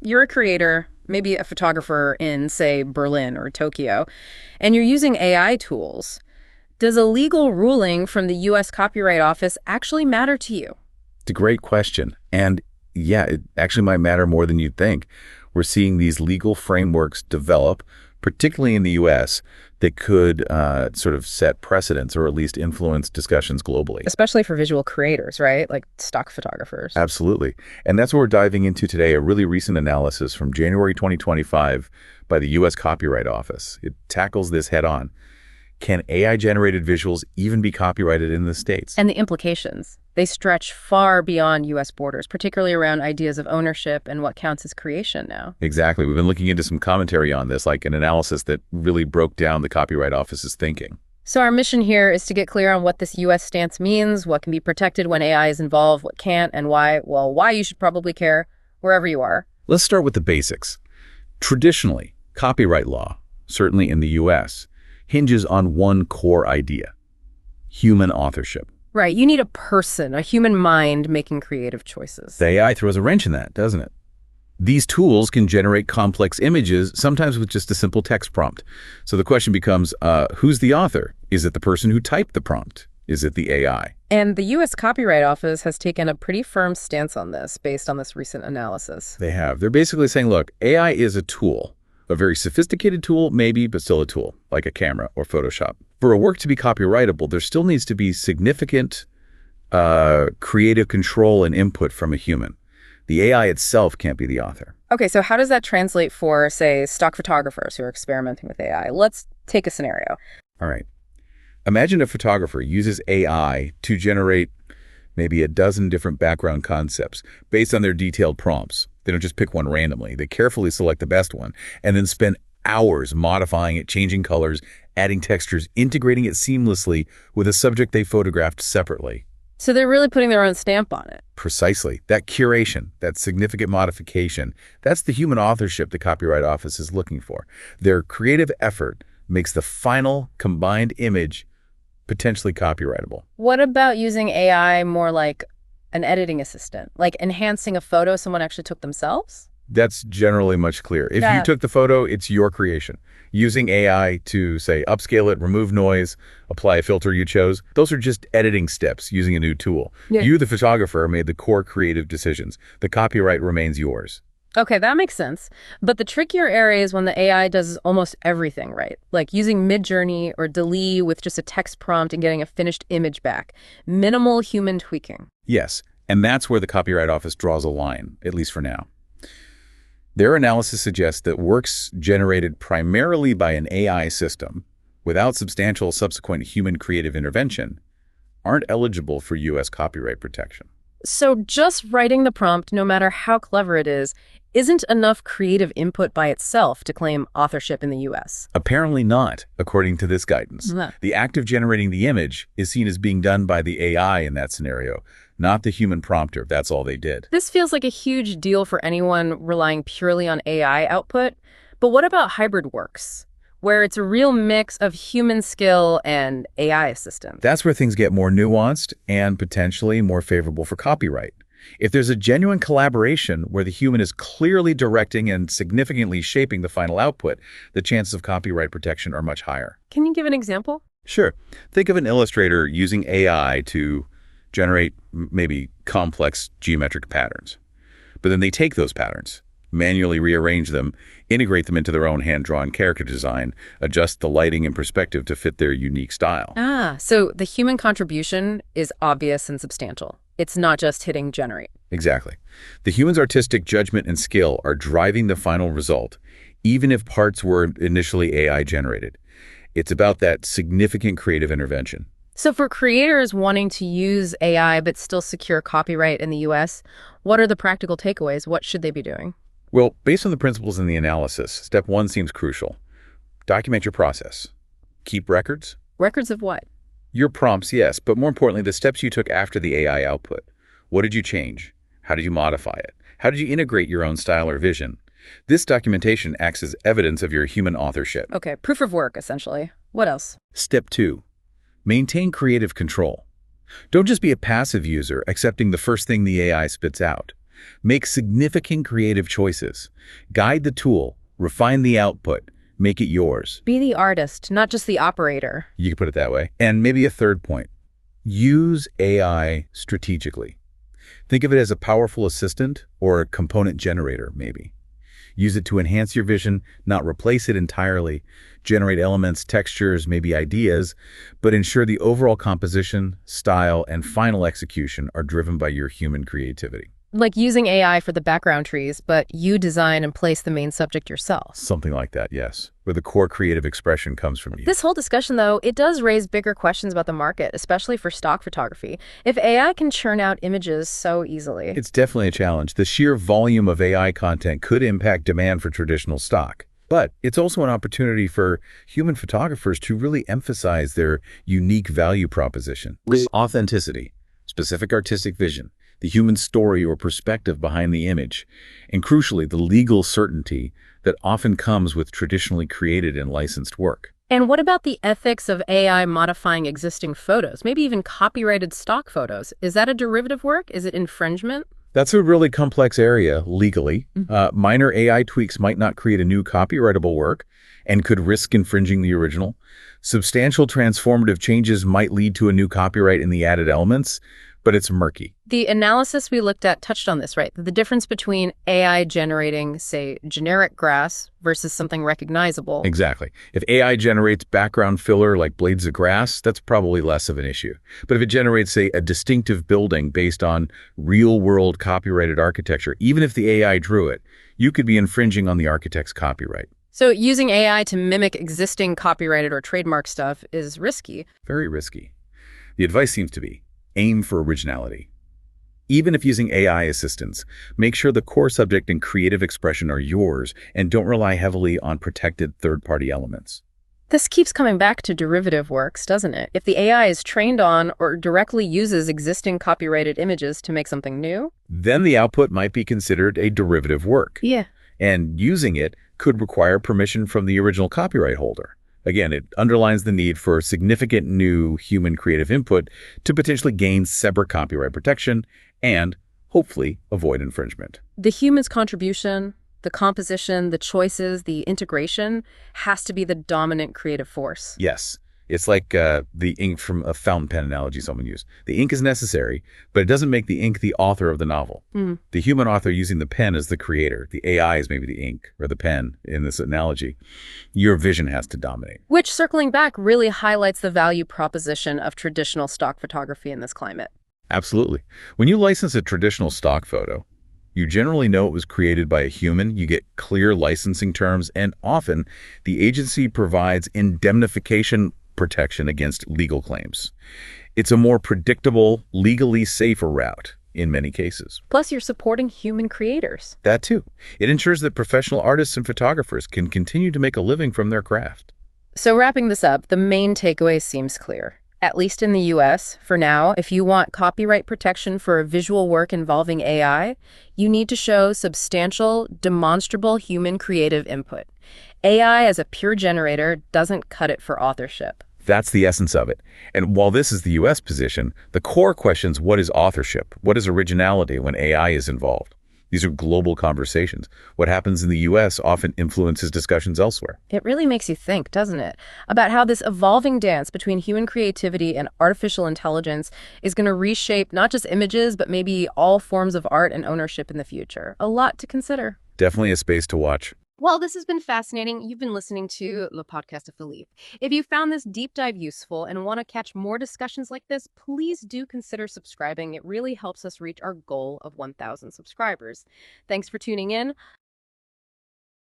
you're a creator, maybe a photographer in, say, Berlin or Tokyo, and you're using AI tools. Does a legal ruling from the U.S. Copyright Office actually matter to you? It's a great question. And yeah, it actually might matter more than you'd think. We're seeing these legal frameworks develop, particularly in the U.S., that could sort of set precedents or at least influence discussions globally. Especially for visual creators, right? Like stock photographers. Absolutely. And that's what we're diving into today, a really recent analysis from January 2025 by the U.S. Copyright Office. It tackles this head on. Can AI-generated visuals even be copyrighted in the States? And the implications. They stretch far beyond U.S. borders, particularly around ideas of ownership and what counts as creation now. Exactly. We've been looking into some commentary on this, like an analysis that really broke down the Copyright Office's thinking. So our mission here is to get clear on what this U.S. stance means, what can be protected when AI is involved, what can't, and why, well, why you should probably care wherever you are. Let's start with the basics. Traditionally, copyright law, certainly in the U.S., hinges on one core idea: human authorship. Right. You need a person, a human mind making creative choices. The AI throws a wrench in that, doesn't it? These tools can generate complex images, sometimes with just a simple text prompt. So the question becomes, who's the author? Is it the person who typed the prompt? Is it the AI? And the U.S. Copyright Office has taken a pretty firm stance on this based on this recent analysis. They have. They're basically saying, look, AI is a tool. A very sophisticated tool, maybe, but still a tool, like a camera or Photoshop. For a work to be copyrightable, there still needs to be significant creative control and input from a human. The AI itself can't be the author. Okay, so how does that translate for, say, stock photographers who are experimenting with AI? Let's take a scenario. All right. Imagine a photographer uses AI to generate maybe a dozen different background concepts based on their detailed prompts. They don't just pick one randomly. They carefully select the best one and then spend hours modifying it, changing colors, adding textures, integrating it seamlessly with a subject they photographed separately. So they're really putting their own stamp on it. Precisely. That curation, that significant modification, that's the human authorship the Copyright Office is looking for. Their creative effort makes the final combined image potentially copyrightable. What about using AI more like an editing assistant, like enhancing a photo someone actually took themselves? That's generally much clearer. If you took the photo, it's your creation. Using AI to, say, upscale it, remove noise, apply a filter you chose, those are just editing steps using a new tool. Yeah. You, the photographer, made the core creative decisions. The copyright remains yours. Okay, that makes sense. But the trickier area is when the AI does almost everything right, like using Midjourney or DALL-E with just a text prompt and getting a finished image back. Minimal human tweaking. Yes, and that's where the Copyright Office draws a line, at least for now. Their analysis suggests that works generated primarily by an AI system, without substantial subsequent human creative intervention, aren't eligible for U.S. copyright protection. So just writing the prompt, no matter how clever it is, isn't enough creative input by itself to claim authorship in the U.S. Apparently not, according to this guidance. The act of generating the image is seen as being done by the AI in that scenario, not the human prompter. That's all they did. This feels like a huge deal for anyone relying purely on AI output. But what about hybrid works, where it's a real mix of human skill and AI assistance? That's where things get more nuanced and potentially more favorable for copyright. If there's a genuine collaboration where the human is clearly directing and significantly shaping the final output, the chances of copyright protection are much higher. Can you give an example? Sure. Think of an illustrator using AI to generate maybe complex geometric patterns. But then they take those patterns, manually rearrange them, integrate them into their own hand-drawn character design, adjust the lighting and perspective to fit their unique style. So the human contribution is obvious and substantial. It's not just hitting generate. Exactly. The human's artistic judgment and skill are driving the final result, even if parts were initially AI generated. It's about that significant creative intervention. So for creators wanting to use AI but still secure copyright in the U.S., what are the practical takeaways? What should they be doing? Well, based on the principles in the analysis, step one seems crucial. Document your process. Keep records. Records of what? Your prompts, yes, but more importantly, the steps you took after the AI output. What did you change? How did you modify it? How did you integrate your own style or vision? This documentation acts as evidence of your human authorship. Okay, proof of work, essentially. What else? Step two, maintain creative control. Don't just be a passive user accepting the first thing the AI spits out. Make significant creative choices. Guide the tool, refine the output, make it yours. Be the artist, not just the operator. You could put it that way. And maybe a third point. Use AI strategically. Think of it as a powerful assistant or a component generator, maybe. Use it to enhance your vision, not replace it entirely. Generate elements, textures, maybe ideas, but ensure the overall composition, style, and final execution are driven by your human creativity. Like using AI for the background trees, but you design and place the main subject yourself. Something like that, yes, where the core creative expression comes from you. This whole discussion, though, it does raise bigger questions about the market, especially for stock photography. If AI can churn out images so easily. It's definitely a challenge. The sheer volume of AI content could impact demand for traditional stock. But it's also an opportunity for human photographers to really emphasize their unique value proposition. Authenticity, specific artistic vision, the human story or perspective behind the image, and crucially, the legal certainty that often comes with traditionally created and licensed work. And what about the ethics of AI modifying existing photos, maybe even copyrighted stock photos? Is that a derivative work? Is it infringement? That's a really complex area legally. Minor AI tweaks might not create a new copyrightable work and could risk infringing the original. Substantial transformative changes might lead to a new copyright in the added elements, but it's murky. The analysis we looked at touched on this, right? The difference between AI generating, say, generic grass versus something recognizable. Exactly. If AI generates background filler like blades of grass, that's probably less of an issue. But if it generates, say, a distinctive building based on real-world copyrighted architecture, even if the AI drew it, you could be infringing on the architect's copyright. So using AI to mimic existing copyrighted or trademark stuff is risky. Very risky. The advice seems to be, aim for originality. Even if using AI assistants, make sure the core subject and creative expression are yours and don't rely heavily on protected third-party elements. This keeps coming back to derivative works, doesn't it? If the AI is trained on or directly uses existing copyrighted images to make something new, then the output might be considered a derivative work. yeah. And using it could require permission from the original copyright holder. Again, it underlines the need for significant new human creative input to potentially gain separate copyright protection and, hopefully, avoid infringement. The human's contribution, the composition, the choices, the integration has to be the dominant creative force. Yes. It's like the ink from a fountain pen analogy someone used. The ink is necessary, but it doesn't make the ink the author of the novel. The human author using the pen is the creator. The AI is maybe the ink or the pen in this analogy. Your vision has to dominate. Which, circling back, really highlights the value proposition of traditional stock photography in this climate. Absolutely. When you license a traditional stock photo, you generally know it was created by a human, you get clear licensing terms, and often the agency provides indemnification protection against legal claims. It's a more predictable, legally safer route in many cases. Plus, you're supporting human creators. That too. It ensures that professional artists and photographers can continue to make a living from their craft. So wrapping this up, the main takeaway seems clear. At least in the US, for now, if you want copyright protection for a visual work involving AI, you need to show substantial, demonstrable human creative input. AI as a pure generator doesn't cut it for authorship. That's the essence of it. And while this is the US position, the core questions: what is authorship? What is originality when AI is involved? These are global conversations. What happens in the US often influences discussions elsewhere. It really makes you think, doesn't it, about how this evolving dance between human creativity and artificial intelligence is going to reshape not just images, but maybe all forms of art and ownership in the future. A lot to consider. Definitely a space to watch. Well, this has been fascinating. You've been listening to Le Podcast of Philippe. If you found this deep dive useful and want to catch more discussions like this, please do consider subscribing. It really helps us reach our goal of 1,000 subscribers. Thanks for tuning in.